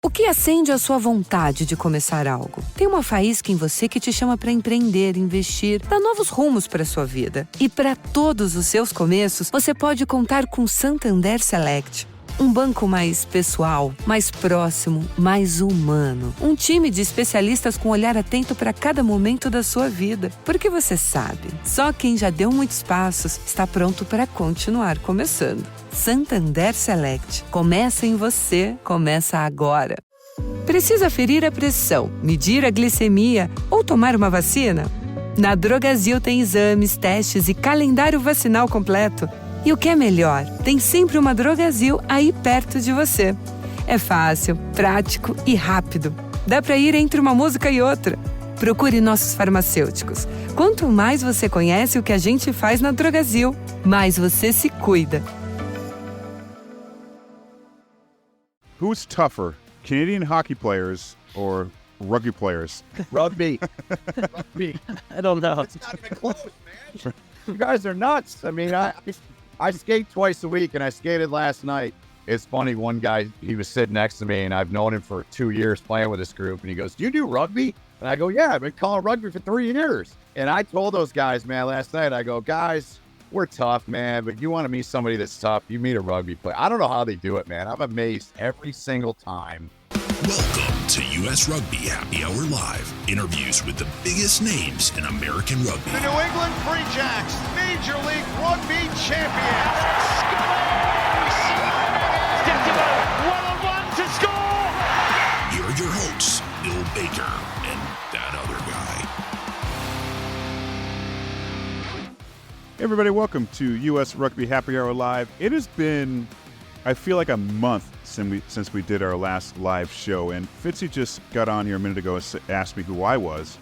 O que acende a sua vontade de começar algo? Tem uma faísca em você que te chama para empreender, investir, dar novos rumos para sua vida. E para todos os seus começos, você pode contar com Santander Select. Um banco mais pessoal, mais próximo, mais humano. Um time de especialistas com olhar atento para cada momento da sua vida. Porque você sabe, só quem já deu muitos passos está pronto para continuar começando. Santander Select. Começa em você, começa agora. Precisa ferir a pressão, medir a glicemia ou tomar uma vacina? Na Drogasil tem exames, testes e calendário vacinal completo. E o que é melhor, tem sempre uma Drogasil aí perto de você. É fácil, prático e rápido. Dá para ir entre uma música e outra. Procure nossos farmacêuticos. Quanto mais você conhece o que a gente faz na Drogasil, mais você se cuida. Who's tougher, Canadian hockey players or rugby players? Rugby. Rugby. I don't know. It's not even close, man. You guys are nuts. I mean, I skate twice a week, and I skated last night. It's funny, one guy, he was sitting next to me, and I've known him for 2 years playing with this group, and he goes, "Do you do rugby?" And I go, "Yeah, I've been calling rugby for 3 years." And I told those guys, man, last night, I go, "Guys, we're tough, man, but you want to meet somebody that's tough, you meet a rugby player." I don't know how they do it, man. I'm amazed every single time. Welcome to U.S. Rugby Happy Hour Live. Interviews with the biggest names in American rugby. The New England Free Jacks, Major League Rugby champions. One-on-one to score. Here are your hosts, Bill Baker and that other guy. Hey everybody, welcome to U.S. Rugby Happy Hour Live. It has been, I feel like, a month since we did our last live show, and Fitzy just got on here a minute ago and asked me who I was.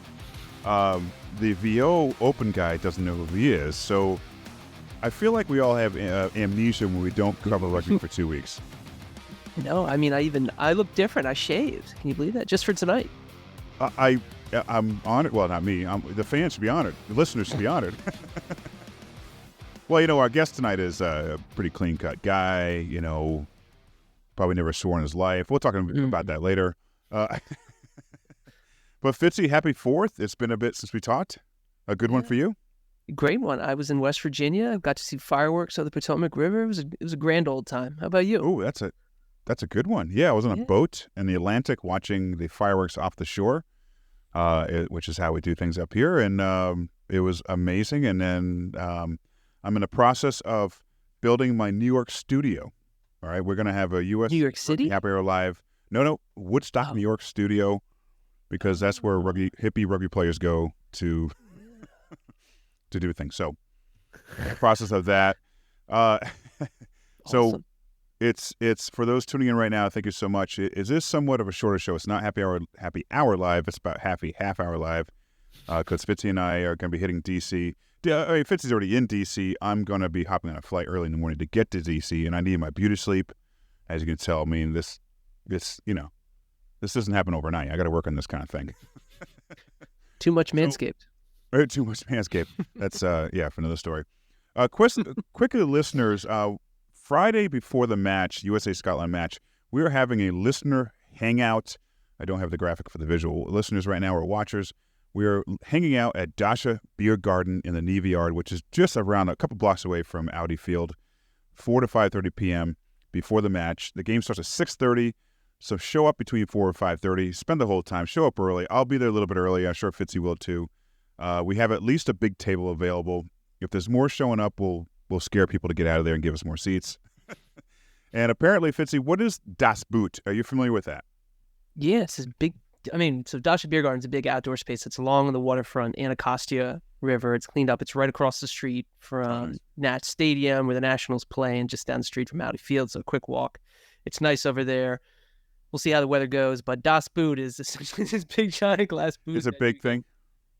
The VO Open guy doesn't know who he is, so I feel like we all have amnesia when we don't cover rugby for 2 weeks. No, I mean, I look different. I shaved. Can you believe that? Just for tonight. I'm honored. Well, not me. The fans should be honored. The listeners should be honored. Well, our guest tonight is a pretty clean-cut guy, probably never swore in his life. We'll talk about that later. But Fitzy, happy 4th. It's been a bit since we talked. A good one for you? Great one. I was in West Virginia. I got to see fireworks on the Potomac River. It was a grand old time. How about you? Oh, that's a good one. Yeah, I was on a boat in the Atlantic watching the fireworks off the shore, which is how we do things up here. And it was amazing. And then I'm in the process of building my New York studio. All right, we're going to have a U.S. New York City? Happy Hour Live. No, Woodstock, New York studio, because that's where hippie rugby players go to do things. So, the process of that. So, Awesome. it's for those tuning in right now. Thank you so much. Is this somewhat of a shorter show? It's not Happy Hour Live. It's about half hour live, because Fitzy and I are going to be hitting DC. Fitzy's already in DC. I'm going to be hopping on a flight early in the morning to get to DC, and I need my beauty sleep. As you can tell, I mean, this doesn't happen overnight. I got to work on this kind of thing. Too much Manscaped. Too much Manscaped. That's, for another story. Quickly, listeners, Friday before the match, USA-Scotland match, we are having a listener hangout. I don't have the graphic for the visual. Listeners right now, or watchers, we are hanging out at Dacha Beer Garden in the Navy Yard, which is just around a couple blocks away from Audi Field, 4 to 5:30 p.m. before the match. The game starts at 6:30, so show up between 4 and 5:30. Spend the whole time. Show up early. I'll be there a little bit early. I'm sure Fitzy will too. We have at least a big table available. If there's more showing up, we'll scare people to get out of there and give us more seats. And apparently, Fitzy, what is Das Boot? Are you familiar with that? Yeah, it's this big. So Dacha Beer Garden is a big outdoor space that's along the waterfront, Anacostia River. It's cleaned up. It's right across the street from Nat Stadium, where the Nationals play, and just down the street from Audi Field, so a quick walk. It's nice over there. We'll see how the weather goes, but Das Boot is this big giant glass boot. It's a big thing.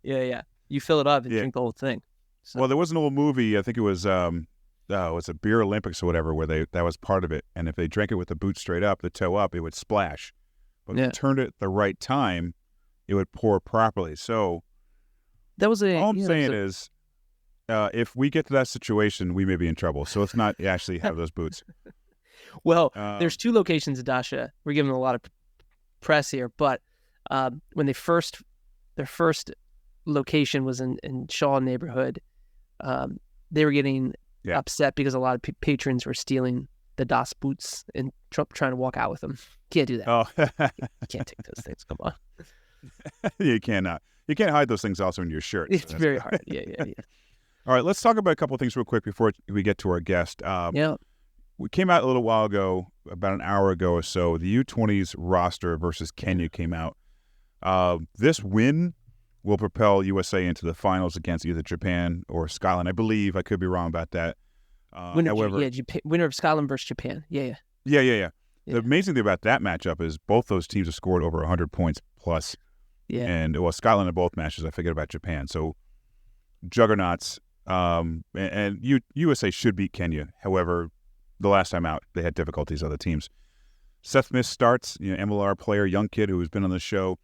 Yeah. You fill it up and drink the whole thing. So. Well, there was an old movie, I think it was it's a Beer Olympics or whatever, where that was part of it. And if they drank it with the boot straight up, the toe up, it would splash. But if you turned it at the right time, it would pour properly. So that was all I'm saying is, if we get to that situation, we may be in trouble. So let's not actually have those boots. Well, there's 2 locations at Dacha. We're giving a lot of press here, but when their first location was in Shaw neighborhood, they were getting upset because a lot of patrons were stealing the Das boots and trying to walk out with them. Can't do that. Oh, You can't take those things. Come on. you cannot. You can't hide those things also in your shirt. It's very hard. Yeah. All right, let's talk about a couple of things real quick before we get to our guest. We came out a little while ago, about an hour ago or so. The U20's roster versus Kenya came out. This win will propel USA into the finals against either Japan or Scotland. I believe. I could be wrong about that. Winner of Scotland versus Japan. Yeah. The amazing thing about that matchup is both those teams have scored over 100 points plus. Yeah. And, Scotland in both matches. I forget about Japan. So, juggernauts. And USA should beat Kenya. However, the last time out, they had difficulties with other teams. Seth Smith starts, MLR player, young kid who's been on the show.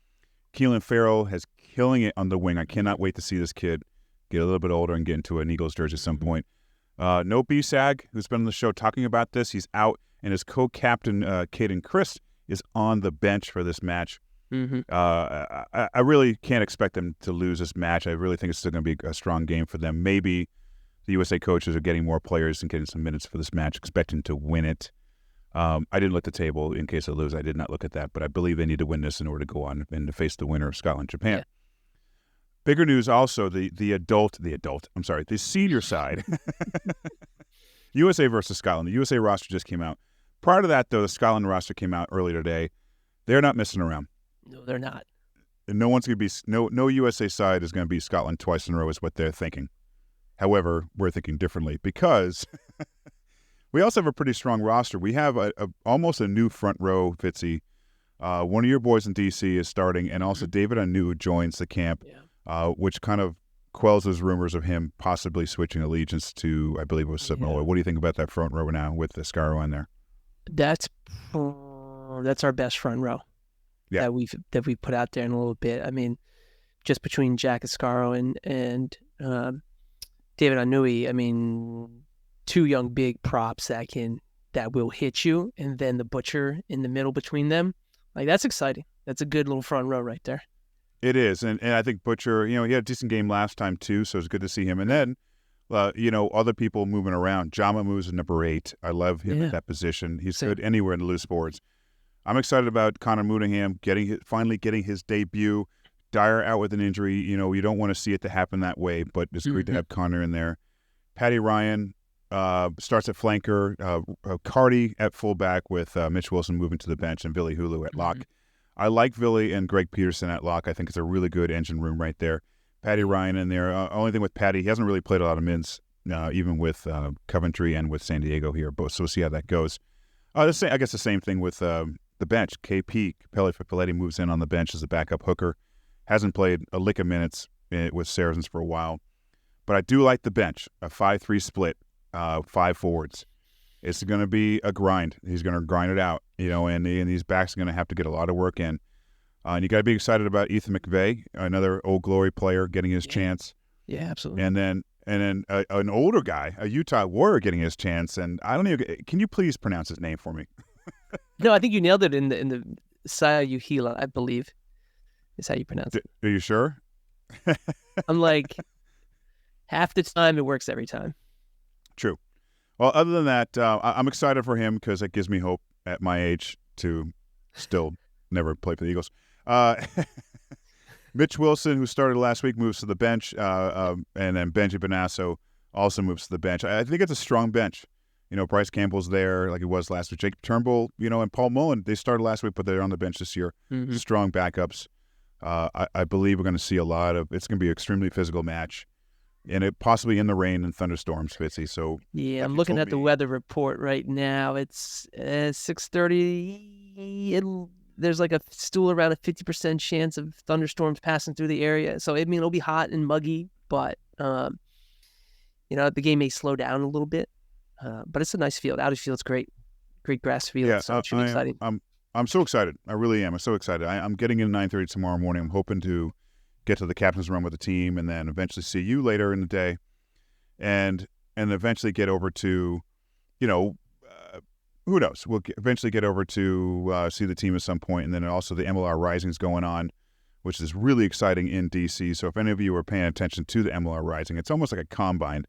Keelan Farrell has killing it on the wing. I cannot wait to see this kid get a little bit older and get into an Eagles jersey at some point. No B-Sag, who's been on the show talking about this. He's out, and his co-captain, Caden Christ, is on the bench for this match. Mm-hmm. I really can't expect them to lose this match. I really think it's still going to be a strong game for them. Maybe the USA coaches are getting more players and getting some minutes for this match, expecting to win it. I didn't look at the table in case I lose. I did not look at that, but I believe they need to win this in order to go on and to face the winner of Scotland-Japan. Yeah. Bigger news also, the senior side. USA versus Scotland. The USA roster just came out. Prior to that, though, the Scotland roster came out earlier today. They're not messing around. No, they're not. And no one's going to be no USA side is going to beat Scotland twice in a row is what they're thinking. However, we're thinking differently because we also have a pretty strong roster. We have almost a new front row, Fitzy. One of your boys in D.C. is starting, and also David Anu joins the camp, which kind of quells those rumors of him possibly switching allegiance to, I believe it was Samoa. Yeah. What do you think about that front row now with the Scaro in there? That's our best front row that we've put out there in a little bit. I mean, just between Jack Ascaro and David Anui, I mean, two young big props that will hit you, and then the butcher in the middle between them. Like, that's exciting. That's a good little front row right there. It is, and I think Butcher, he had a decent game last time too, so it's good to see him. And then, other people moving around. Jama moves to number 8. I love him at that position. He's good anywhere in the loose boards. I'm excited about Connor Mooneyham finally getting his debut. Dyer out with an injury. You don't want to see it to happen that way, but it's great to have Connor in there. Patty Ryan starts at flanker. Cardi at fullback with Mitch Wilson moving to the bench and Billy Hulu at lock. I like Billy and Greg Peterson at lock. I think it's a really good engine room right there. Patty Ryan in there. Only thing with Patty, he hasn't really played a lot of minutes, even with Coventry and with San Diego here. But so we'll see how that goes. I guess the same thing with the bench. KP, Capelli Fipoletti moves in on the bench as a backup hooker. Hasn't played a lick of minutes with Saracens for a while. But I do like the bench, a 5-3 split, 5 forwards. It's going to be a grind. He's going to grind it out, and these backs are going to have to get a lot of work in. And you got to be excited about Ethan McVeigh, another Old Glory player getting his chance. Yeah, absolutely. And then an older guy, a Utah Warrior getting his chance. And I don't even. Can you please pronounce his name for me? No, I think you nailed it in the Saya Uhila, I believe, is how you pronounce it. Are you sure? I'm like, half the time it works every time. True. Well, other than that, I'm excited for him because it gives me hope at my age to still never play for the Eagles. Mitch Wilson, who started last week, moves to the bench, and then Benji Benasso also moves to the bench. I think it's a strong bench. Bryce Campbell's there like he was last week. Jake Turnbull, and Paul Mullen, they started last week, but they're on the bench this year. Mm-hmm. Strong backups. I believe we're going to see it's going to be an extremely physical match. And it possibly in the rain and thunderstorms, Fitzy. So yeah, I'm looking at the weather report right now. It's 6:30. There's like still around a 50% chance of thunderstorms passing through the area. So it'll be hot and muggy, but the game may slow down a little bit. But it's a nice field. Audi field's great grass field. Yeah, so it should be exciting. I'm so excited. I really am. I'm so excited. I'm getting in 9:30 tomorrow morning. I'm hoping to get to the captain's run with the team, and then eventually see you later in the day, and eventually get over to, who knows? We'll eventually get over to see the team at some point, and then also the MLR Rising is going on, which is really exciting in DC. So if any of you are paying attention to the MLR Rising, it's almost like a combine.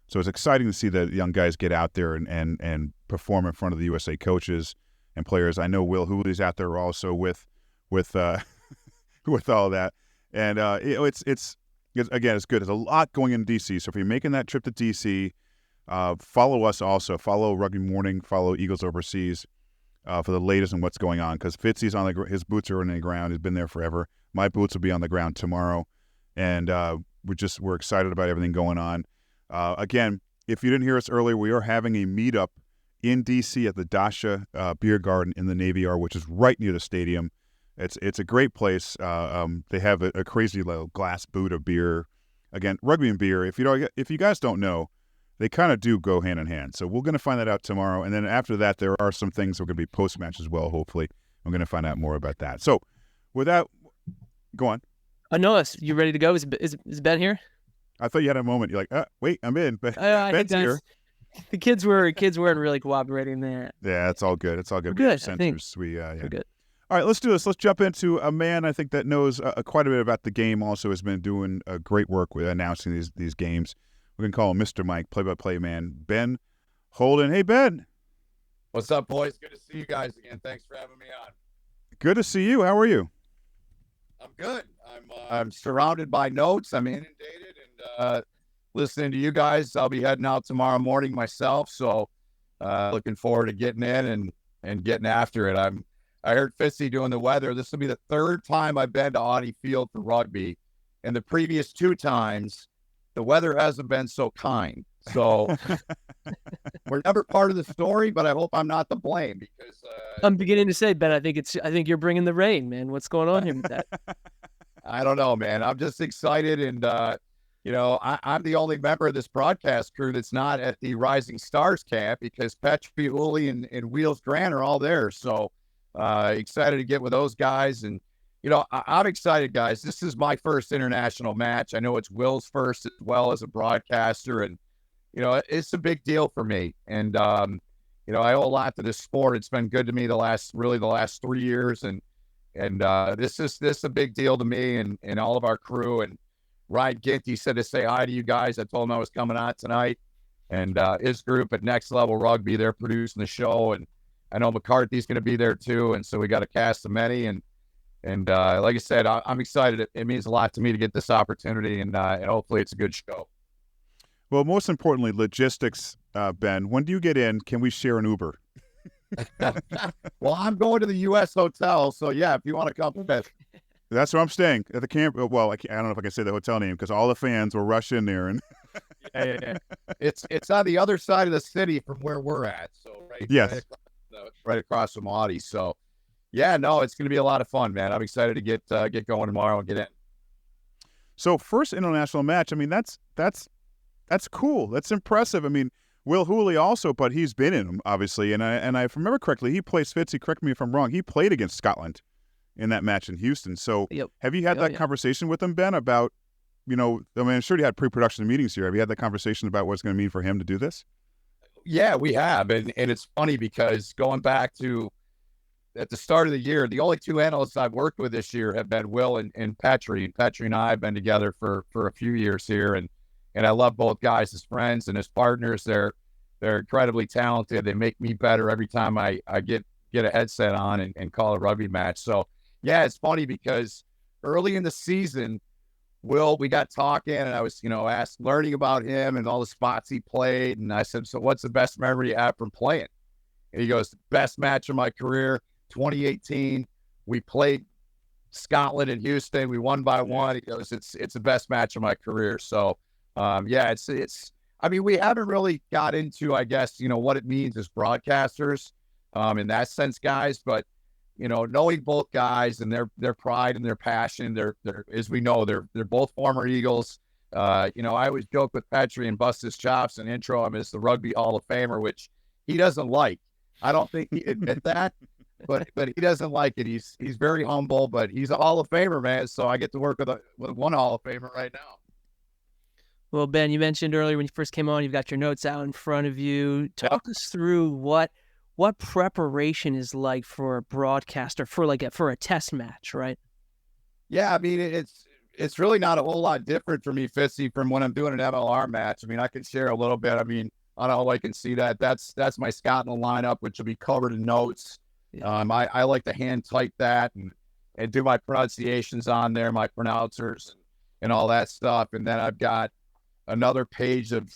So it's exciting to see the young guys get out there and perform in front of the USA coaches and players. I know Will Hooley's out there also with with all that, and it's again, it's good. There's a lot going in DC. So if you're making that trip to DC, follow us also. Follow Rugby Morning. Follow Eagles Overseas for the latest on what's going on. Because Fitzy's on his boots are on the ground. He's been there forever. My boots will be on the ground tomorrow, and we're excited about everything going on. Again, if you didn't hear us earlier, we are having a meetup in DC at the Dacha Beer Garden in the Navy Yard, which is right near the stadium. It's a great place. They have a crazy little glass boot of beer. Again, rugby and beer. If you guys don't know, they kind of do go hand in hand. So we're going to find that out tomorrow, and then after that, there are some things we're going to be post match as well. Hopefully, I'm going to find out more about that. So, with that, go on. Noah, you ready to go? Is Ben here? I thought you had a moment. You're like, wait, I'm in. But I Ben's think here. The kids weren't really cooperating there. Yeah, it's all good. It's all good. We're good. Censors. I think We're good. All right, let's do this. Let's jump into a man I think that knows quite a bit about the game. Also, has been doing great work with announcing these games. We're gonna call him Mr. Mike, play-by-play man, Ben Holden. Hey, Ben. What's up, boys? Good to see you guys again. Thanks for having me on. Good to see you. How are you? I'm good. I'm surrounded by notes. I'm inundated and listening to you guys. I'll be heading out tomorrow morning myself, so looking forward to getting in and getting after it. I heard Fitzy doing the weather. This will be the third time I've been to Audi Field for rugby, and the previous two times the weather hasn't been so kind. So we're never part of the story, but I hope I'm not to blame because I'm beginning to say, Ben, I think you're bringing the rain, man. What's going on here with that? I don't know, man. I'm just excited, and I'm the only member of this broadcast crew that's not at the Rising Stars camp because Petrie, Hooley, and Wheels Grant are all there. So excited to get with those guys, and I'm excited, guys. This is my first international match. I know it's Will's first as well as a broadcaster, and it's a big deal for me. And I owe a lot to this sport. It's been good to me the last 3 years, and this is a big deal to me and all of our crew. And Ryan Ginty said to say hi to you guys. I told him I was coming on tonight, and his group at Next Level Rugby, they're producing the show, and I know McCarthy's going to be there too. And so we got a cast of many, and like I said, I'm excited. It means a lot to me to get this opportunity, and hopefully it's a good show. Well, most importantly, logistics, Ben. When do you get in? Can we share an Uber? Well, I'm going to the U.S. hotel, so yeah, if you want to come, that's where I'm staying at the camp. Well, I don't know if I can say the hotel name because all the fans will rush in there and. Yeah. It's on the other side of the city from where we're at, so yes, right across from Audi. So, yeah, no, it's going to be a lot of fun, man. I'm excited to get going tomorrow and get in. So, first international match. I mean, that's cool. That's impressive. I mean, Will Hooley also, but he's been in them obviously, and I if I remember correctly, he plays Fitzy. Correct me if I'm wrong. He played against Scotland in that match in Houston. So, Have you had that conversation with him, Ben, about? I mean, I'm sure you had pre-production meetings here. Have you had that conversation about what it's going to mean for him to do this? Yeah, we have. And it's funny because going back to at the start of the year, the only two analysts I've worked with this year have been Will and Petrie. Petrie and I have been together for a few years here. And I love both guys as friends and as partners. They're incredibly talented. They make me better every time I get a headset on and call a rugby match. So, yeah, it's funny because early in the season, Will, we got talking, and I was, learning about him and all the spots he played. And I said, so what's the best memory you have from playing? And he goes, best match of my career, 2018. We played Scotland and Houston. We won by one. He goes, it's the best match of my career. So, it's. I mean, we haven't really got into, I guess, what it means as broadcasters, in that sense, guys. But knowing both guys and their pride and their passion, they're as we know, they're both former Eagles. I always joke with Petrie and bust his chops and intro him as the Rugby Hall of Famer, which he doesn't like. I don't think he'd admit that, but he doesn't like it. He's very humble, but he's a Hall of Famer, man. So I get to work with one Hall of Famer right now. Well, Ben, you mentioned earlier when you first came on, you've got your notes out in front of you. Talk us through what what preparation is like for a broadcaster for a test match, right? Yeah, I mean, it's really not a whole lot different for me, Fitzy, from when I'm doing an MLR match. I mean, I can share a little bit. I mean, I don't know if I can see that. That's my scouting lineup, which will be covered in notes. Yeah. I like to hand type that and do my pronunciations on there, my pronouncers and all that stuff. And then I've got another page of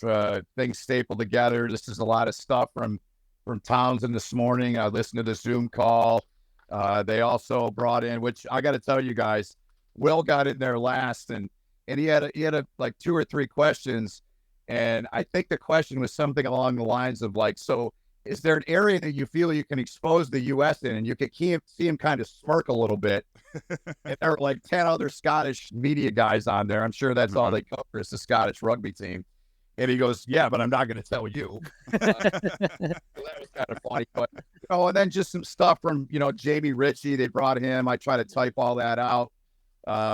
things stapled together. This is a lot of stuff from Townsend this morning. I listened to the Zoom call. They also brought in, which I got to tell you guys, Will got in there last, and he had like 2 or 3 questions, and I think the question was something along the lines of like, so is there an area that you feel you can expose the U.S. in? And you could see him kind of smirk a little bit. And there were like 10 other Scottish media guys on there. I'm sure that's all they cover is the Scottish rugby team. And he goes, yeah, but I'm not going to tell you. So that was kind of funny. But, and then just some stuff from, Jamie Ritchie. They brought him. I try to type all that out.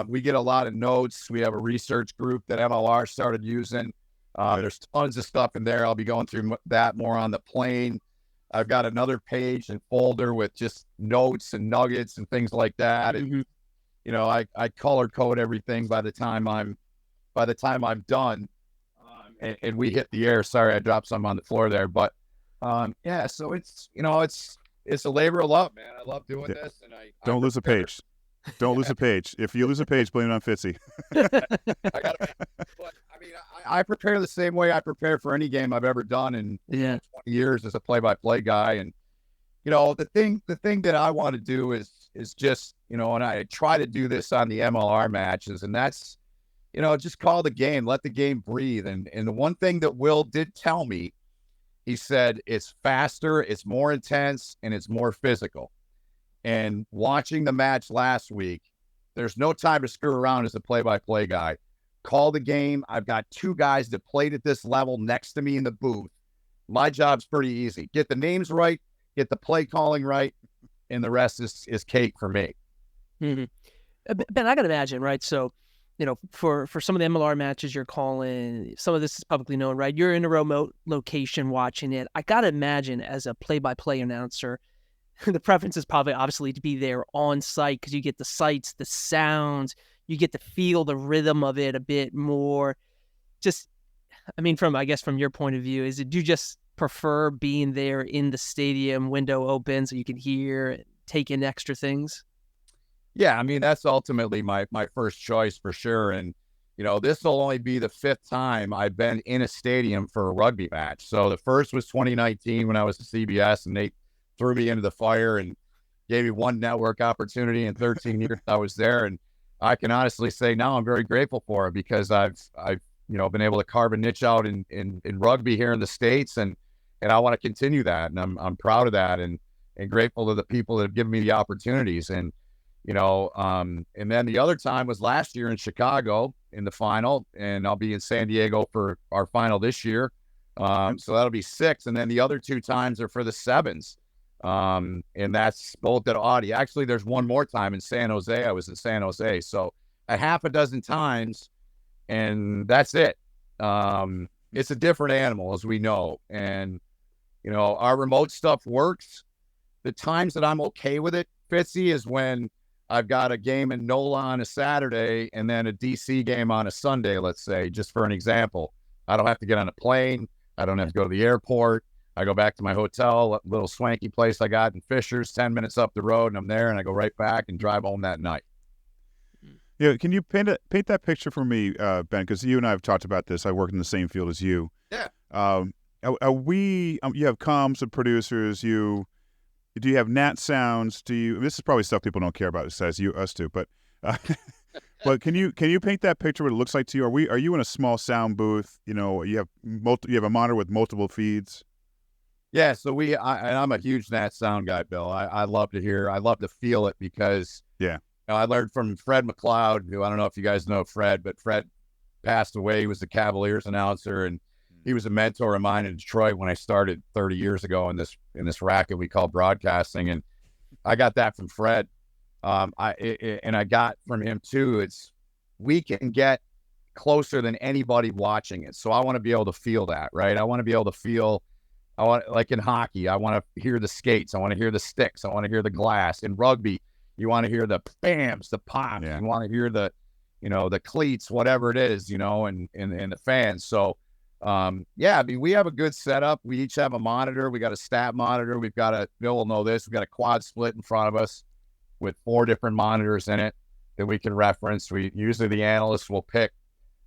We get a lot of notes. We have a research group that MLR started using. There's tons of stuff in there. I'll be going through that more on the plane. I've got another page and folder with just notes and nuggets and things like that. And, I color code everything by the time I'm done. And we hit the air. Sorry, I dropped some on the floor there, but so it's a labor of love, man. I love doing this, and don't lose a page. Don't lose a page. If you lose a page, blame it on Fitzy. I prepare the same way I prepare for any game I've ever done in 20 years as a play-by-play guy. And the thing that I want to do is just and I try to do this on the MLR matches, and that's just call the game, let the game breathe. And the one thing that Will did tell me, he said it's faster, it's more intense, and it's more physical. And watching the match last week, there's no time to screw around as a play-by-play guy. Call the game. I've got 2 guys that played at this level next to me in the booth. My job's pretty easy. Get the names right, get the play calling right, and the rest is cake for me. Mm-hmm. Ben, I got to imagine, right? So, for some of the MLR matches you're calling, some of this is publicly known, right? You're in a remote location watching it. I got to imagine as a play-by-play announcer, the preference is probably obviously to be there on site because you get the sights, the sounds, you get to feel the rhythm of it a bit more. Just, from your point of view, do you just prefer being there in the stadium, window open, so you can hear, take in extra things? Yeah, that's ultimately my first choice for sure. And, this will only be the 5th time I've been in a stadium for a rugby match. So the first was 2019 when I was at CBS, and they threw me into the fire and gave me 1 network opportunity in 13 years I was there. And I can honestly say now I'm very grateful for it because I've been able to carve a niche out in rugby here in the States, and I want to continue that. And I'm proud of that and grateful to the people that have given me the opportunities. And, and then the other time was last year in Chicago in the final, and I'll be in San Diego for our final this year. So that'll be 6. And then the other 2 times are for the 7s. And that's both at Audi. Actually, there's one more time in San Jose. I was in San Jose. So a half a dozen times, and that's it. It's a different animal, as we know. And, our remote stuff works. The times that I'm okay with it, Fitzy, is when I've got a game in NOLA on a Saturday and then a DC game on a Sunday, let's say, just for an example. I don't have to get on a plane. I don't have to go to the airport. I go back to my hotel, a little swanky place I got in Fishers, 10 minutes up the road, and I'm there, and I go right back and drive home that night. Yeah, can you paint that picture for me, Ben? Because you and I have talked about this. I work in the same field as you. Yeah. Are we? You have comms and producers. Do you have nat sounds? This is probably stuff people don't care about besides us two. But but can you paint that picture? What it looks like to you? Are you in a small sound booth? You have a monitor with multiple feeds. Yeah, so and I'm a huge Nat sound guy, Bill. I love to hear, I love to feel it because I learned from Fred McLeod, who I don't know if you guys know Fred, but Fred passed away. He was the Cavaliers announcer, and he was a mentor of mine in Detroit when I started 30 years ago in this racket we call broadcasting, and I got that from Fred. And I got from him too. We can get closer than anybody watching it, so I want to be able to feel that, right? I want to be able to feel I want, like in hockey, I want to hear the skates. I want to hear the sticks. I want to hear the glass. In rugby, you want to hear the bams, the pops. Yeah. You want to hear the, the cleats, whatever it is, and the fans. So, yeah, I mean, we have a good setup. We each have a monitor. We got a stat monitor. Bill will know this. We've got a quad split in front of us with 4 different monitors in it that we can reference. Usually the analyst will pick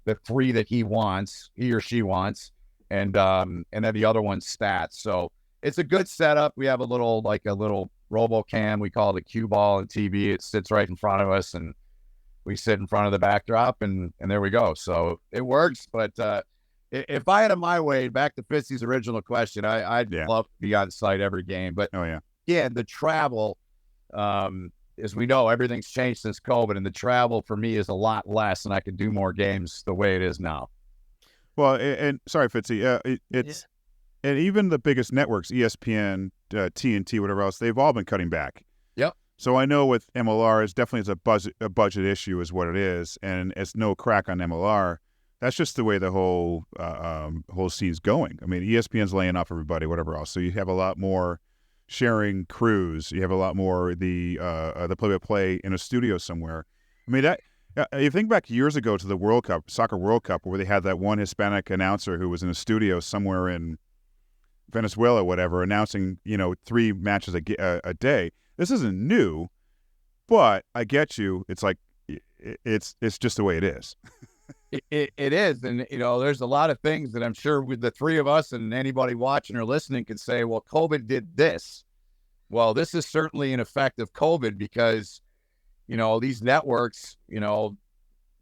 the 3 that he or she wants. And then the other one's stats. So it's a good setup. We have a little RoboCam. We call it a cue ball and TV. It sits right in front of us, and we sit in front of the backdrop, and there we go. So it works. But if I had it my way, back to Fitzy's original question, I'd love to be on site every game. But the travel, as we know, everything's changed since COVID, and the travel for me is a lot less, and I can do more games the way it is now. Well, and sorry, Fitzy, and even the biggest networks, ESPN, TNT, whatever else, they've all been cutting back. Yep. So I know with MLR, it's definitely a budget issue is what it is, and it's no crack on MLR. That's just the way the whole scene's going. I mean, ESPN's laying off everybody, whatever else. So you have a lot more sharing crews. You have a lot more the play-by-play in a studio somewhere. I mean, that. You think back years ago to the World Cup, Soccer World Cup, where they had that one Hispanic announcer who was in a studio somewhere in Venezuela, whatever, announcing 3 matches a day. This isn't new, but I get you. It's like it's just the way it is. It is, and there's a lot of things that I'm sure with the 3 of us and anybody watching or listening could say, well, COVID did this. Well, this is certainly an effect of COVID because these networks,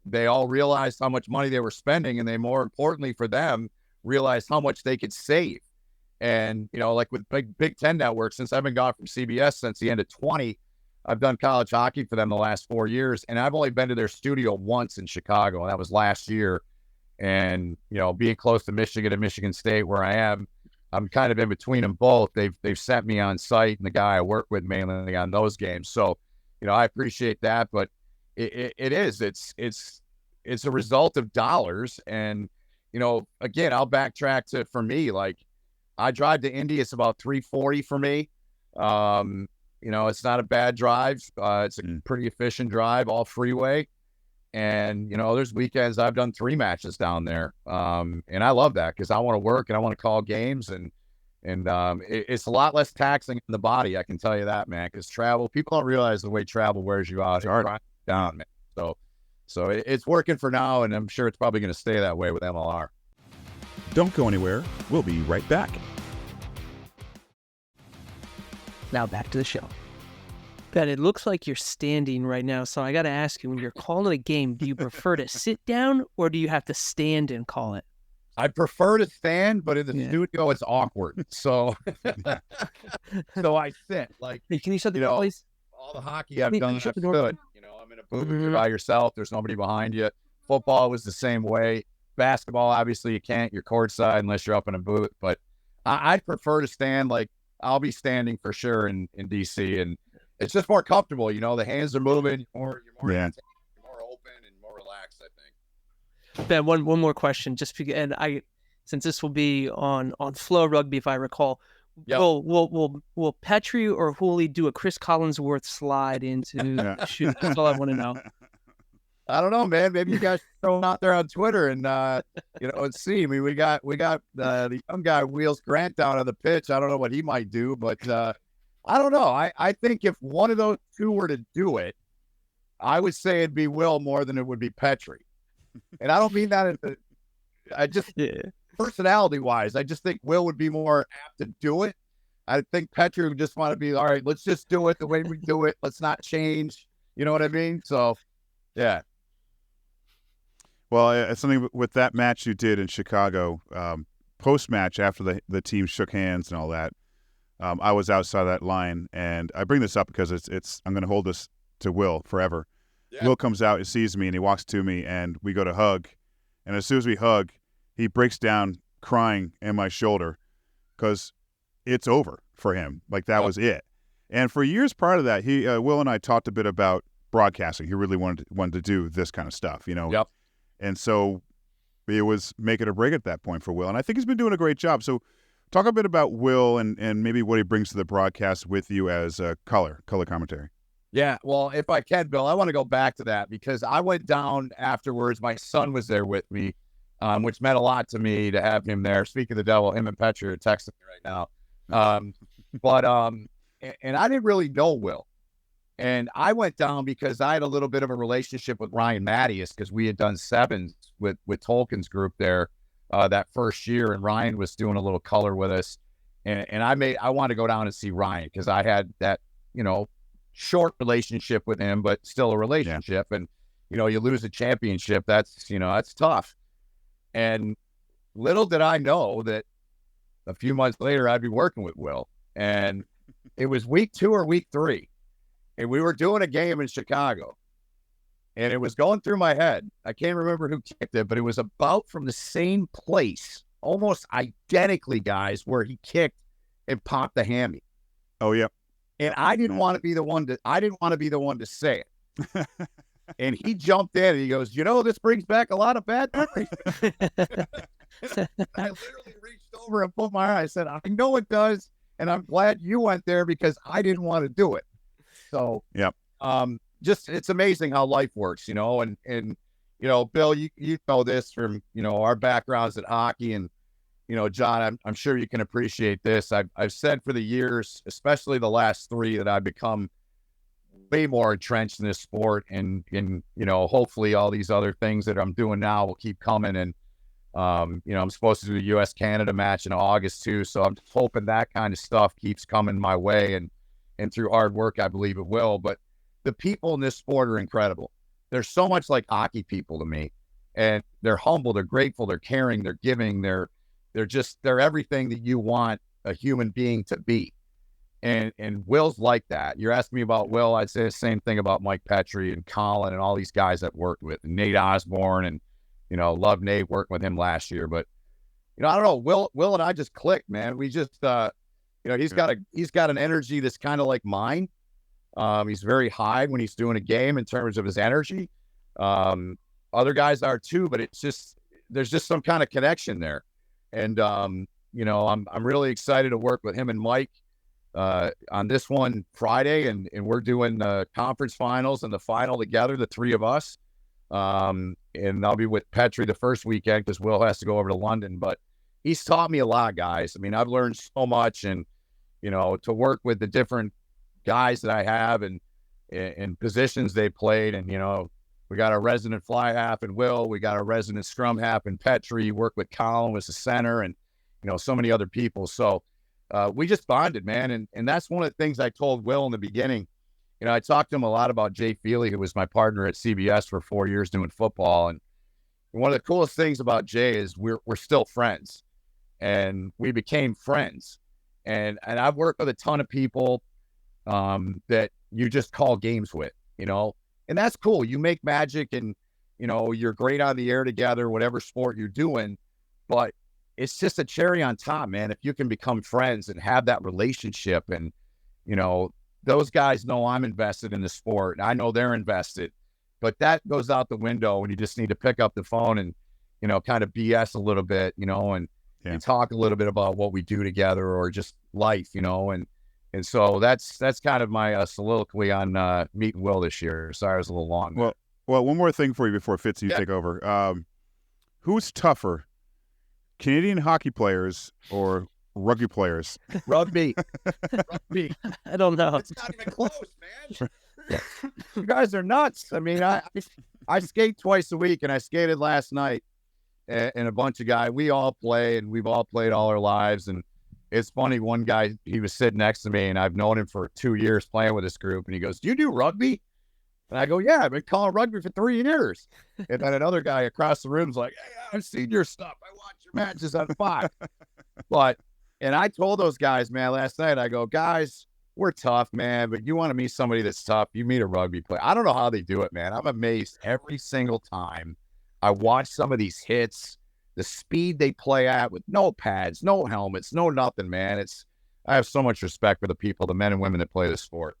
they all realized how much money they were spending, and they, more importantly for them, realized how much they could save. And, like with Big Ten networks, since I've been gone from CBS since the end of 20, I've done college hockey for them the last 4 years, and I've only been to their studio once in Chicago, and that was last year. And, being close to Michigan and Michigan State where I am, I'm kind of in between them both. They've sent me on site, and the guy I work with mainly on those games. So, I appreciate that, but it's a result of dollars. And, again, I'll backtrack to, for me, like I drive to Indy. It's about 340 for me. It's not a bad drive. It's a pretty efficient drive, all freeway. And, there's weekends I've done 3 matches down there. And I love that because I want to work and I want to call games, and it's a lot less taxing in the body. I can tell you that, man, because people don't realize the way travel wears you out. It's hard down, man. So it's working for now, and I'm sure it's probably going to stay that way with MLR. Don't go anywhere. We'll be right back. Now back to the show. Ben, it looks like you're standing right now, so I got to ask you, when you're calling a game, do you prefer to sit down or do you have to stand and call it? I prefer to stand, but in the studio, it's awkward. So, so I sit. Like, hey, can you shut the door, please? All the hockey I've done, I've stood. I'm in a booth, you're by yourself. There's nobody behind you. Football was the same way. Basketball, obviously, you can't. You're courtside unless you're up in a booth. But I'd prefer to stand. Like, I'll be standing for sure in DC, and it's just more comfortable. The hands are moving. You're more open and more relaxed, I think. Ben, one more question, just because, and since this will be on Flow Rugby, if I recall, will Petrie or Hooley do a Chris Collinsworth slide into the shoot? That's all I want to know. I don't know, man. Maybe you guys throw them out there on Twitter and and see. I mean, we got the young guy Wheels Grant down on the pitch. I don't know what he might do, but I don't know. I think if one of those 2 were to do it, I would say it'd be Will more than it would be Petrie. And I don't mean that personality-wise. I just think Will would be more apt to do it. I think Petrie would just want to be, all right, let's just do it the way we do it. Let's not change. You know what I mean? So, yeah. Well, something with that match you did in Chicago, post-match after the team shook hands and all that, I was outside that line, and I bring this up because I'm going to hold this to Will forever. Yeah. Will comes out, he sees me, and he walks to me, and we go to hug. And as soon as we hug, he breaks down crying in my shoulder because it's over for him. Like, that was it. And for years prior to that, Will and I talked a bit about broadcasting. He really wanted to do this kind of stuff, Yep. And so it was make it or break at that point for Will. And I think he's been doing a great job. So Talk a bit about Will and maybe what he brings to the broadcast with you as color commentary. Yeah, well, if I can, Bill, I want to go back to that because I went down afterwards. My son was there with me, which meant a lot to me to have him there. Speaking of the devil, him and Petri are texting me right now. And I didn't really know Will. And I went down because I had a little bit of a relationship with Ryan Mattias because we had done sevens with Tolkien's group there that first year, and Ryan was doing a little color with us. And I wanted to go down and see Ryan because I had that, short relationship with him, but still a relationship. Yeah. And, you lose a championship, that's tough. And little did I know that a few months later, I'd be working with Will. And it was week 2 or week 3. And we were doing a game in Chicago. And it was going through my head. I can't remember who kicked it, but it was about from the same place, almost identically, guys, where he kicked and popped the hammy. Oh, yeah. And I didn't want to be the one to say it. And he jumped in and he goes, this brings back a lot of bad memories. I literally reached over and put my eye. I said, I know it does. And I'm glad you went there because I didn't want to do it. So, just, it's amazing how life works, and Bill, you know this from, our backgrounds at hockey and, John, I'm sure you can appreciate this. I've said for the years, especially the last 3, that I've become way more entrenched in this sport, and hopefully all these other things that I'm doing now will keep coming. And I'm supposed to do a U.S.-Canada match in August too, so I'm just hoping that kind of stuff keeps coming my way, and through hard work, I believe it will. But the people in this sport are incredible. They're so much like hockey people to me, and they're humble, they're grateful, they're caring, they're giving, they're everything that you want a human being to be. And Will's like that. You're asking me about Will, I'd say the same thing about Mike Petrie and Colin and all these guys I've worked with, and Nate Osborne, and love Nate, working with him last year. But I don't know, Will and I just clicked, man. We just he's got an energy that's kind of like mine. He's very high when he's doing a game in terms of his energy. Other guys are too, but there's just some kind of connection there. And I'm really excited to work with him and Mike on this one Friday, and we're doing the conference finals and the final together, the 3 of us. And I'll be with Petrie the first weekend because Will has to go over to London. But he's taught me a lot, guys. I mean, I've learned so much, and to work with the different guys that I have and positions they played, and we got our resident fly half in Will, we got our resident scrum half in Petrie, work with Colin was the center, and so many other people. So we just bonded, man, and that's one of the things I told Will in the beginning. I talked to him a lot about Jay Feely, who was my partner at CBS for 4 years doing football, and one of the coolest things about Jay is we're still friends, and we became friends, and I've worked with a ton of people that you just call games with, and that's cool. You make magic, and you're great on the air together, whatever sport you're doing, but it's just a cherry on top, man. If you can become friends and have that relationship, and those guys know I'm invested in the sport, and I know they're invested, but that goes out the window when you just need to pick up the phone and kind of BS a little bit, and talk a little bit about what we do together, or just life, and so that's kind of my soliloquy on meeting Will this year. Sorry, I was a little long. Well, one more thing for you before Fitzy take over. Who's tougher, Canadian hockey players or rugby players? Rugby. I don't know. It's not even close, man. You guys are nuts. I mean, I skate twice a week, and I skated last night, and a bunch of guys. We all play, and we've all played all our lives, and it's funny, one guy, he was sitting next to me, and I've known him for 2 years playing with this group, and he goes, "Do you do rugby?" And I go, "Yeah, I've been calling rugby for 3 years." And then another guy across the room's like, "Hey, I've seen your stuff. I watch your matches on Fox." And I told those guys, man, last night, I go, "Guys, we're tough, man, but you want to meet somebody that's tough, you meet a rugby player." I don't know how they do it, man. I'm amazed every single time I watch some of these hits, the speed they play at with no pads, no helmets, no nothing, man. I have so much respect for the people, the men and women that play this sport.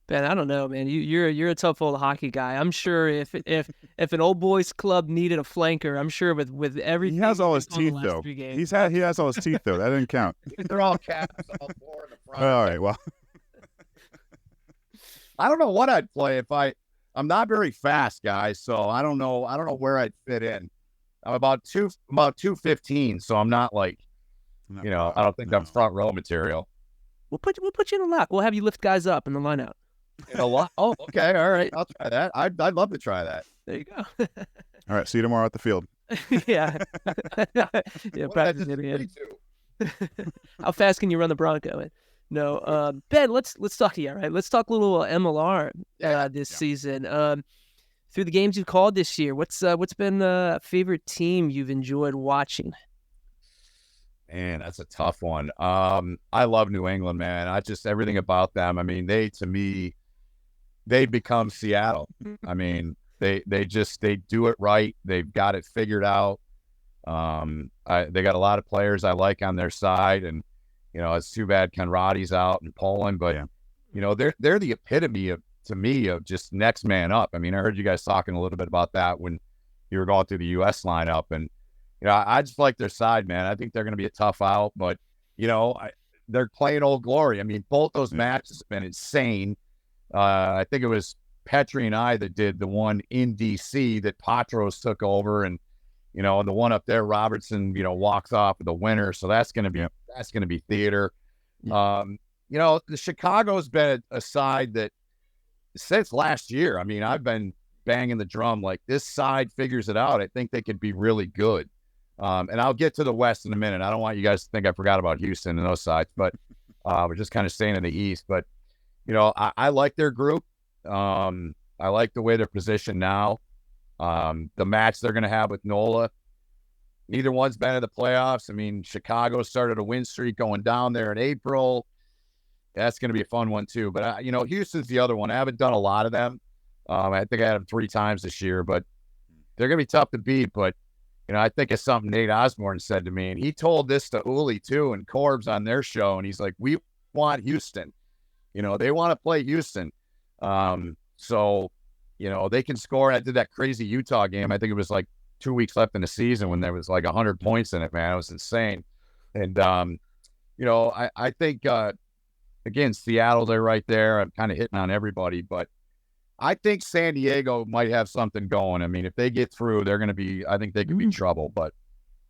Ben, I don't know, man. You're a tough old hockey guy. I'm sure if an old boys club needed a flanker, I'm sure with everything. He has all his on the teeth last though. 3 games. He has all his teeth though. That didn't count. They're all caps, all four in the front. All right. Well, I don't know what I'd play if I'm not very fast, guys, so I don't know where I'd fit in. I'm about 215, so I'm not like, I don't think I'm front row material. We'll put you in the lock. We'll have you lift guys up in the lineout. In a lot. Oh, okay, all right. I'll try that. I'd love to try that. There you go. all right. See you tomorrow at the field. Yeah. Yeah. Practice How fast can you run the Bronco? No, Ben. Let's talk to you. All right. Let's talk a little MLR this season. Through the games you've called this year, what's been the favorite team you've enjoyed watching? Man, that's a tough one. I love New England, man. Everything about them. I mean, to me, they become Seattle. I mean, they do it right. They've got it figured out. They got a lot of players I like on their side, and it's too bad Conrady's out in Poland, but they're the epitome of just next man up. I mean, I heard you guys talking a little bit about that when you were going through the U.S. lineup, and I just like their side, man. I think they're going to be a tough out, but they're playing Old Glory. I mean, both those matches have been insane. I think it was Petrie and I that did the one in D.C. that Patros took over, and the one up there, Robertson, walks off with the winner. So that's going to be theater. The Chicago's been a side that since last year, I mean, I've been banging the drum like this side figures it out. I think they could be really good. And I'll get to the West in a minute. I don't want you guys to think I forgot about Houston and those sides, but we're just kind of staying in the East. But, I like their group. I like the way they're positioned now. The match they're going to have with NOLA, neither one's been in the playoffs. I mean, Chicago started a win streak going down there in April. That's going to be a fun one too. But, Houston's the other one. I haven't done a lot of them. I think I had them 3 times this year, but they're going to be tough to beat. But, I think it's something Nate Osborne said to me, and he told this to Uli too and Corbs on their show. And he's like, we want Houston. They want to play Houston. So, they can score. I did that crazy Utah game. I think it was like 2 weeks left in the season when there was like 100 points in it, man. It was insane. And, I think, again, Seattle, they're right there. I'm kind of hitting on everybody, but I think San Diego might have something going. I mean, if they get through, I think they could be in trouble, but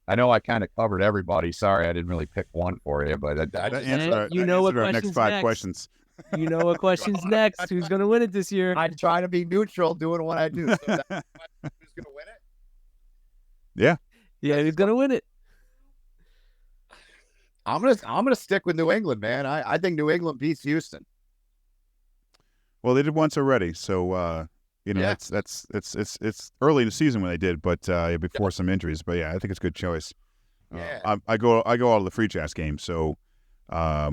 I know I kind of covered everybody. Sorry, I didn't really pick one for you, but what our next 5 questions. You know what question's next. Who's going to win it this year? I try to be neutral doing what I do. So who's going to win it? Yeah. Yeah, who's going to win it? I'm gonna stick with New England, man. I think New England beats Houston. Well, they did once already, so it's early in the season when they did, but before some injuries. But yeah, I think it's a good choice. Yeah. I go out of the free jazz game, so I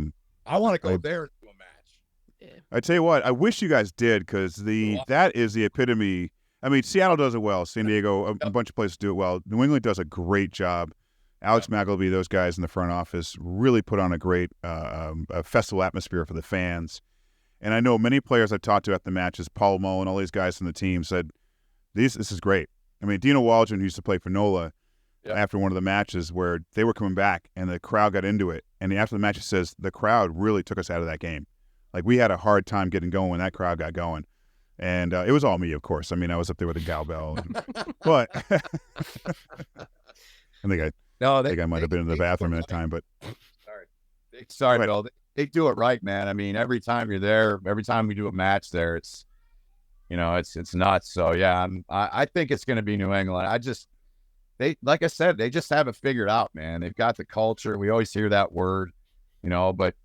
want to go there to a match. Yeah. I tell you what, I wish you guys did, because that is the epitome. I mean, Seattle does it well. San Diego, a bunch of places do it well. New England does a great job. Alex McElvey, those guys in the front office really put on a great festival atmosphere for the fans. And I know many players I talked to at the matches, Paul Mullen, all these guys from the team said, this is great. I mean, Dino Waldron, who used to play for NOLA, after one of the matches where they were coming back and the crowd got into it. And after the match, he says, the crowd really took us out of that game. Like, we had a hard time getting going when that crowd got going. And it was all me, of course. I mean, I was up there with a cowbell. But I think I might have been in the bathroom at that time, but sorry, Bill. They do it right, man. I mean, every time you're there, every time we do a match there, it's nuts. So yeah, I think it's going to be New England. Like I said, they just have it figured out, man. They've got the culture. We always hear that word, but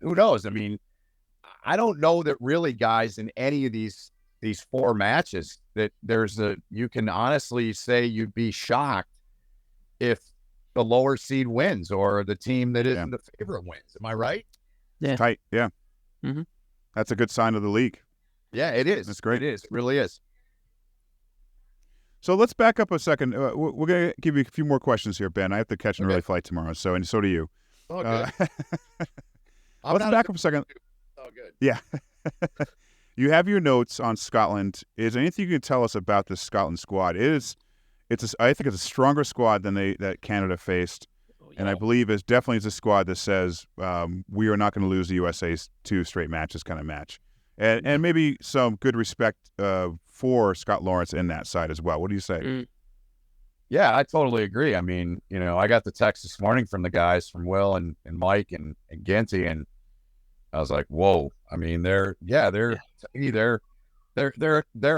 who knows? I mean, I don't know that really, guys, in any of these 4 matches that you can honestly say you'd be shocked if the lower seed wins or the team that isn't the favorite wins. Am I right? Yeah. It's tight. Yeah. Mm-hmm. That's a good sign of the league. Yeah, it is. That's great. It is. It really is. So let's back up a second. We're going to give you a few more questions here, Ben. I have to catch an early flight tomorrow, and so do you. Oh, good. Let's back up a second. Oh, good. Yeah. You have your notes on Scotland. Is there anything you can tell us about this Scotland squad? I think it's a stronger squad than that Canada faced. And I believe it definitely is a squad that says we are not going to lose the USA's 2 straight matches kind of match. And maybe some good respect for Scott Lawrence in that side as well. What do you say? Yeah, I totally agree. I mean, I got the text this morning from the guys, from Will and Mike and Ginty, and I was like, whoa. I mean, they're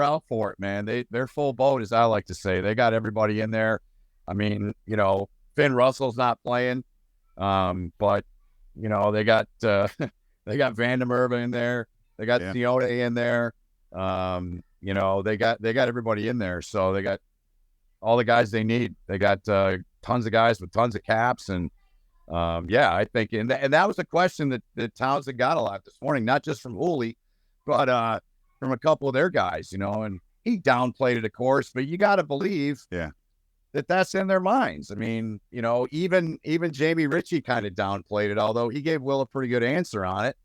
out for it, man. They're full boat, as I like to say. They got everybody in there. I mean, Finn Russell's not playing, but they got they got Van der Merwe in there. They got Sione in there. They got everybody in there. So they got all the guys they need. They got tons of guys with tons of caps, and I think and that was a question that Townsend got a lot this morning, not just from Hooley, but from a couple of their guys. And he downplayed it, of course, but you got to believe, that's in their minds. I mean, even Jamie Ritchie kind of downplayed it, although he gave Will a pretty good answer on it.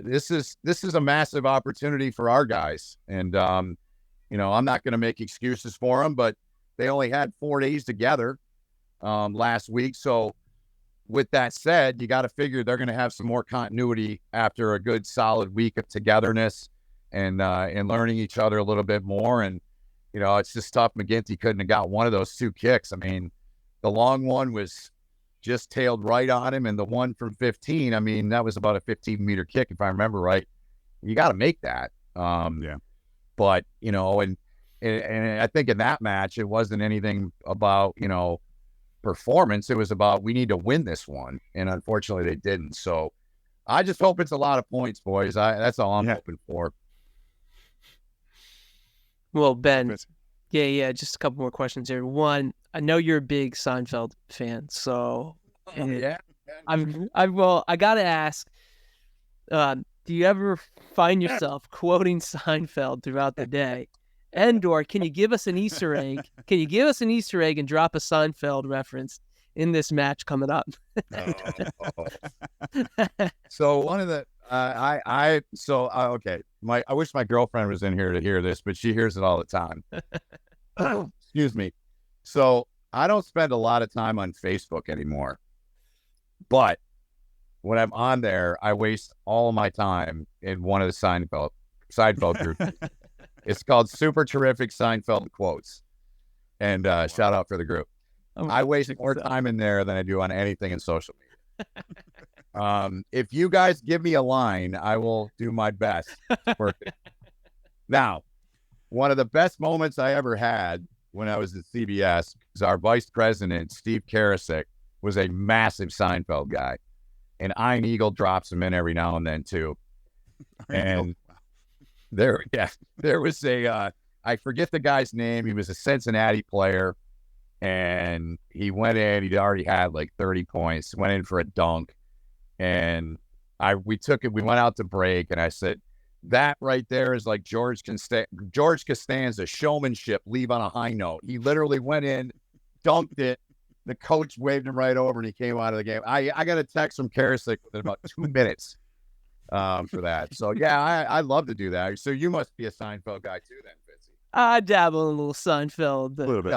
This is a massive opportunity for our guys, and I'm not going to make excuses for them, but they only had 4 days together last week. So with that said, you got to figure they're going to have some more continuity after a good solid week of togetherness and learning each other a little bit more. And it's just tough. McGinty couldn't have got one of those 2 kicks. I mean, the long one was just tailed right on him, and the one from 15, I mean, that was about a 15-meter kick, if I remember right. You got to make that. But, and I think in that match, it wasn't anything about, performance. It was about, we need to win this one. And unfortunately, they didn't. So I just hope it's a lot of points, boys. That's all I'm hoping for. Well, Ben, just a couple more questions here. One, I know you're a big Seinfeld fan, so I gotta ask, do you ever find yourself quoting Seinfeld throughout the day? And/or can you give us an Easter egg? Can you give us an Easter egg and drop a Seinfeld reference in this match coming up? So one of the okay. I wish my girlfriend was in here to hear this, but she hears it all the time. Excuse me. So I don't spend a lot of time on Facebook anymore, but when I'm on there, I waste all my time in one of the Seinfeld groups. It's called Super Terrific Seinfeld Quotes, and shout out for the group. I waste more time in there than I do on anything in social media. If you guys give me a line, I will do my best to work it. Now, one of the best moments I ever had when I was at CBS is our vice president, Steve Karasik, was a massive Seinfeld guy. And Iron Eagle drops him in every now and then, too. And there was I forget the guy's name. He was a Cincinnati player. And he went in, he'd already had like 30 points, went in for a dunk. And we went out to break, and I said, that right there is like George Costanza showmanship, leave on a high note. He literally went in, dunked it. The coach waved him right over, and he came out of the game. I got a text from Karasik within about 2 minutes for that. So, I love to do that. So you must be a Seinfeld guy too then, Fitzy. I dabble in a little Seinfeld. A little bit.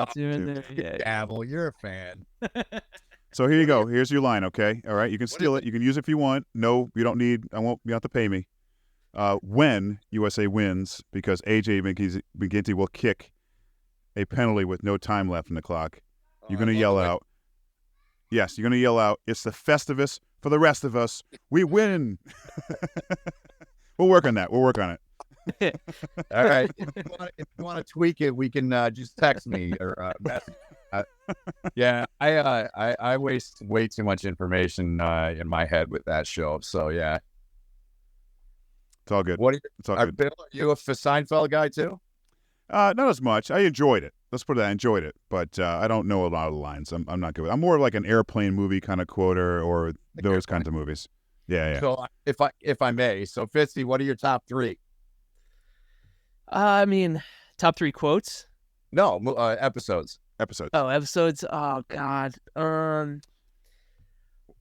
Yeah. Dabble. You're a fan. So here you go. Here's your line, okay? All right, you can steal it. You can use it if you want. No, you don't need. You don't have to pay me. When USA wins, because AJ McGinty will kick a penalty with no time left in the clock, you're going to yell out. Yes, you're going to yell out, it's the Festivus for the rest of us. We win. We'll work on that. We'll work on it. All right. If you want to tweak it, we can just text me or message. I waste way too much information in my head with that show. So yeah, it's all good. It's all good. Bill, are you a Seinfeld guy too? Not as much. I enjoyed it. Let's put it. I enjoyed it, but I don't know a lot of the lines. I'm not good. I'm more like an airplane movie kind of quoter or those kinds of movies. Yeah. So if I may, so Fitzy, what are your top 3? I mean, top 3 quotes? No, episodes. Oh, episodes. Oh God.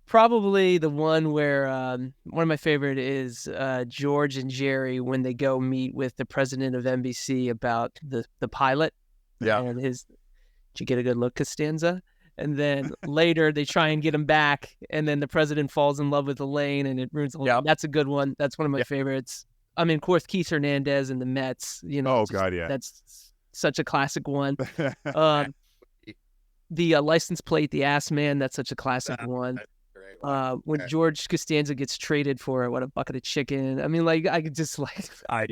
Probably the one where one of my favorite is George and Jerry when they go meet with the president of NBC about the pilot. Yeah. And did you get a good look, Costanza? And then later they try and get him back, and then the president falls in love with Elaine, and it ruins the whole thing. That's a good one. That's one of my favorites. I mean, of course, Keith Hernandez and the Mets. Oh, God, yeah. That's such a classic one. The license plate, the ass man, that's such a classic one. When George Costanza gets traded for a bucket of chicken. I mean, like, I could just I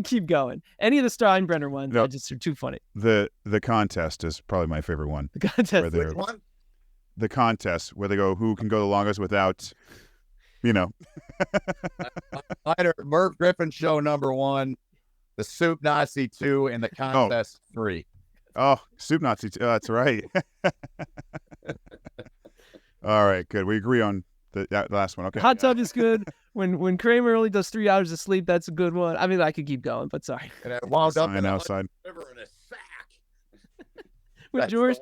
keep going. Any of the Steinbrenner ones just are too funny. The contest is probably my favorite one. The contest. Which one? The contest where they go, who can go the longest without, Merv Griffin show number 1, the Soup Nazi 2, and the contest 3. Oh, Soup Nazi 2. That's right. All right, good. We agree on that last one. Okay. Hot tub is good. When Kramer only does 3 hours of sleep, that's a good one. I mean, I could keep going, but sorry. And it wound up outside. River in a sack. With George,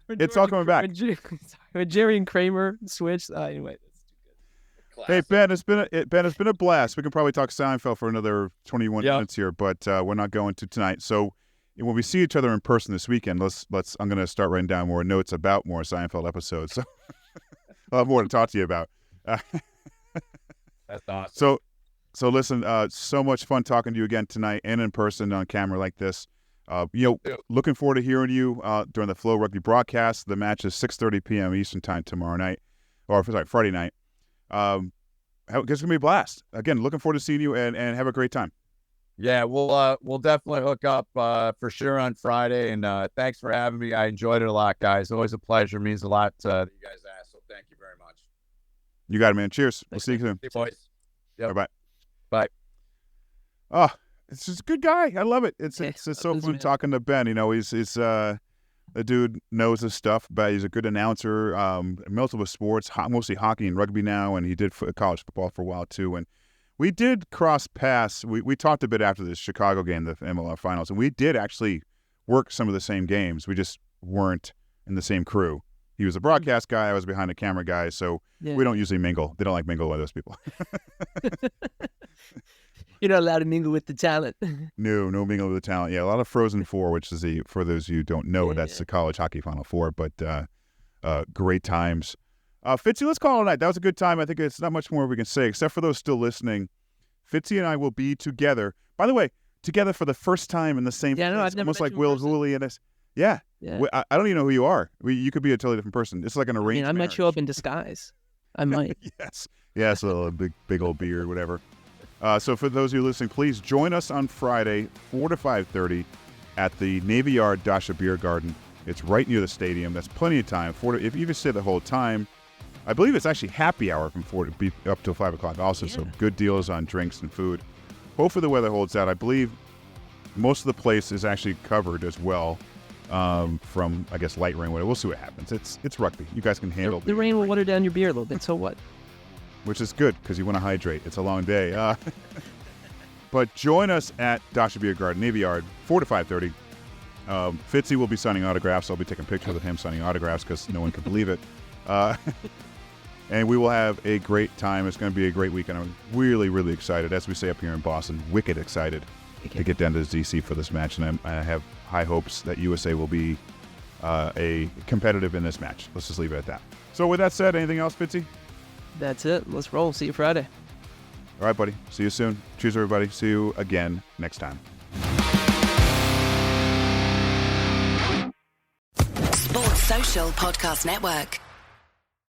it's all coming back. When Jerry and Kramer switched. Anyway, that's too good. Hey Ben, it's been a blast. We can probably talk Seinfeld for another 21 minutes here, but we're not going to tonight. So when we see each other in person this weekend, I'm going to start writing down more notes about more Seinfeld episodes. So I'll have more to talk to you about. That's awesome. So listen, so much fun talking to you again tonight and in person on camera like this. Looking forward to hearing you during the Flow Rugby broadcast. The match is 6:30 p.m. Eastern time tomorrow night, Friday night. It's going to be a blast. Again, looking forward to seeing you and have a great time. Yeah, we'll definitely hook up for sure on Friday. And thanks for having me. I enjoyed it a lot, guys. Always a pleasure. It means a lot that you guys asked. So thank you very much. You got it, man. Cheers. We'll see you soon. See you, boys. Yep. Bye. Bye. Oh, it's just a good guy. I love it. It's so fun talking to Ben. He's the dude knows his stuff, but he's a good announcer. Multiple sports, mostly hockey and rugby now, and he did college football for a while too. And we did cross paths. We talked a bit after the Chicago game, the MLR finals, and we did actually work some of the same games. We just weren't in the same crew. He was a broadcast guy. I was behind the camera guy. So we don't usually mingle. They don't like mingle with those people. You're not allowed to mingle with the talent. No mingle with the talent. Yeah, a lot of Frozen Four, which is for those of you who don't know, that's the college hockey Final Four. But great times. Fitzy, let's call it a night. That was a good time. I think it's not much more we can say, except for those still listening. Fitzy and I will be together. By the way, together for the first time in the same place. I've never almost met like you in Will person. Hooley and us. Yeah. I don't even know who you are. You could be a totally different person. It's like an arranged I met you up in disguise. I might. Yes, a little big old beard, whatever. So for those of you listening, please join us on Friday, 4 to 5:30 at the Navy Yard Dacha Beer Garden. It's right near the stadium. That's plenty of time. If you can stay the whole time, I believe it's actually happy hour from 4 to be up till 5 o'clock also. So good deals on drinks and food. Hopefully the weather holds out. I believe most of the place is actually covered as well from, I guess, light rain. We'll see what happens. It's rugby. You guys can handle the rain will water down your beer a little bit. So what? Which is good because you want to hydrate. It's a long day. But join us at Dacha Beer Garden, Navy Yard, 4 to 5:30. Fitzy will be signing autographs. I'll be taking pictures of him signing autographs because no one can believe it. And we will have a great time. It's going to be a great weekend. I'm really, really excited. As we say up here in Boston, wicked excited to get down to DC for this match. And I have high hopes that USA will be a competitive in this match. Let's just leave it at that. So with that said, anything else, Fitzy? That's it. Let's roll. See you Friday. All right, buddy. See you soon. Cheers, everybody. See you again next time. Sports Social Podcast Network.